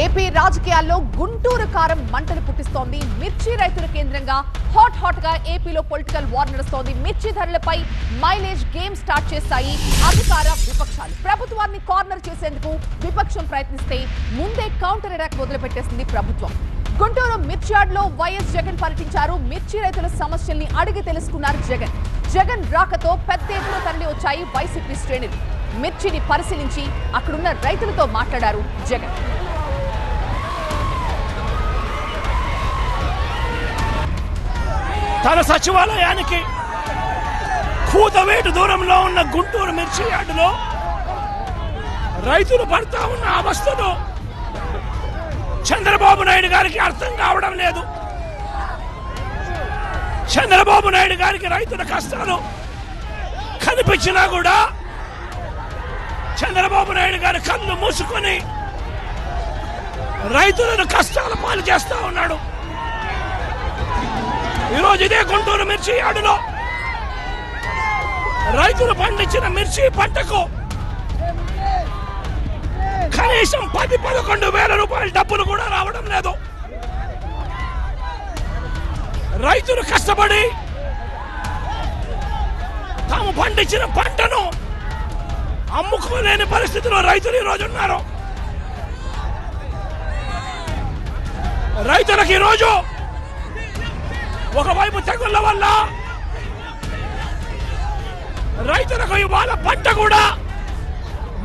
AP రాజకీయాల్లో గుంటూరు కారం మంటలు పుట్టిస్తోంది. మిర్చి రైతుల కేంద్రంగా హాట్ గా ఏపీలో పొలిటికల్ వార్ నడుస్తోంది. మిర్చి ధరలపై మైలేజ్ గేమ్ స్టార్ట్ చేశాయి అధికార విపక్షాలు. ప్రభుత్వాన్ని కార్నర్ చేసేందుకు విపక్షం ప్రయత్నిస్తే ముందే కౌంటర్ అటాక్ మొదలుపెట్టేసింది ప్రభుత్వం. గుంటూరు మిర్చి యార్డ్లో వైఎస్ జగన్ పర్యటించారు. మిర్చి రైతుల సమస్యల్ని అడిగి తెలుసుకున్నారు జగన్ రాకతో పెద్ద ఎత్తున తరలి వచ్చాయి వైసీపీ శ్రేణులు. మిర్చిని పరిశీలించి అక్కడున్న రైతులతో మాట్లాడారు జగన్. తన సచివాలయానికి కూతవేటు దూరంలో ఉన్న గుంటూరు మిర్చి యార్డులో రైతులు పడతా ఉన్న అవస్థను చంద్రబాబు నాయుడు గారికి అర్థం కావడం లేదు. చంద్రబాబు నాయుడు గారికి రైతుల కష్టాలు కనిపించినా కూడా చంద్రబాబు నాయుడు గారి కళ్ళు మూసుకొని రైతులను కష్టాల పాలు చేస్తా ఉన్నాడు. ఈరోజు ఇదే గుంటూరు మిర్చి యార్డులో రైతులు పండించిన మిర్చి పంటకు కనీసం 10-11 వేల రూపాయల డబ్బులు కూడా రావడం లేదు. రైతులు కష్టపడి తాము పండించిన పంటను అమ్ముకోలేని పరిస్థితిలో రైతులు ఈరోజు ఉన్నారు. రైతులకు ఈరోజు ఒకవైపు తెగుళ్ల వల్ల రైతులకు ఇవాళ పంట కూడా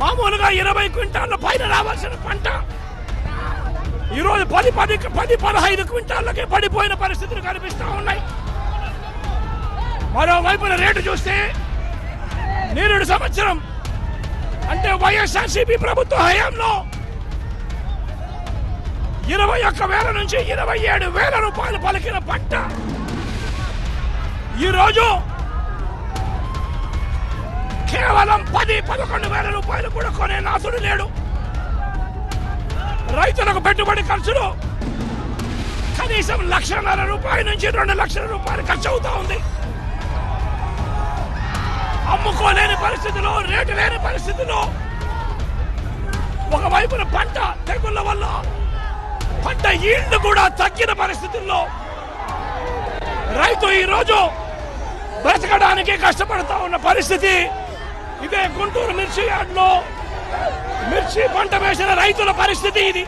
మామూలుగా 20 క్వింటాళ్ళ పైన రావాల్సిన పంట ఈరోజు 10-15 క్వింటాళ్ళకే పడిపోయిన పరిస్థితులు కనిపిస్తా ఉన్నాయి. మరోవైపున రేటు చూస్తే నిరుడు సంవత్సరం అంటే వైఎస్ఆర్సీపీ ప్రభుత్వ హయాంలో 21,000 నుంచి 27,000 రూపాయలు పలికిన పంట ఈరోజు కేవలం 10-11 వేల రూపాయలు కూడా కొనే నాథుడు లేడు. రైతులకు పెట్టుబడి ఖర్చులు కనీసం 1,50,000 రూపాయల నుంచి 2 లక్షల రూపాయలు ఖర్చు అవుతా ఉంది. అమ్ముకోలేని పరిస్థితిలో, రేటు లేని పరిస్థితిలో, ఒకవైపున పంట తెగుళ్ల వల్ల పంట ఈల్డ్ కూడా తగ్గిన పరిస్థితుల్లో రైతు ఈరోజు బ్రతకడానికి కష్టపడతా ఉన్న పరిస్థితి ఇదే గుంటూరు మిర్చి యార్డ్లో మిర్చి పంట వేసిన రైతుల పరిస్థితి ఇది.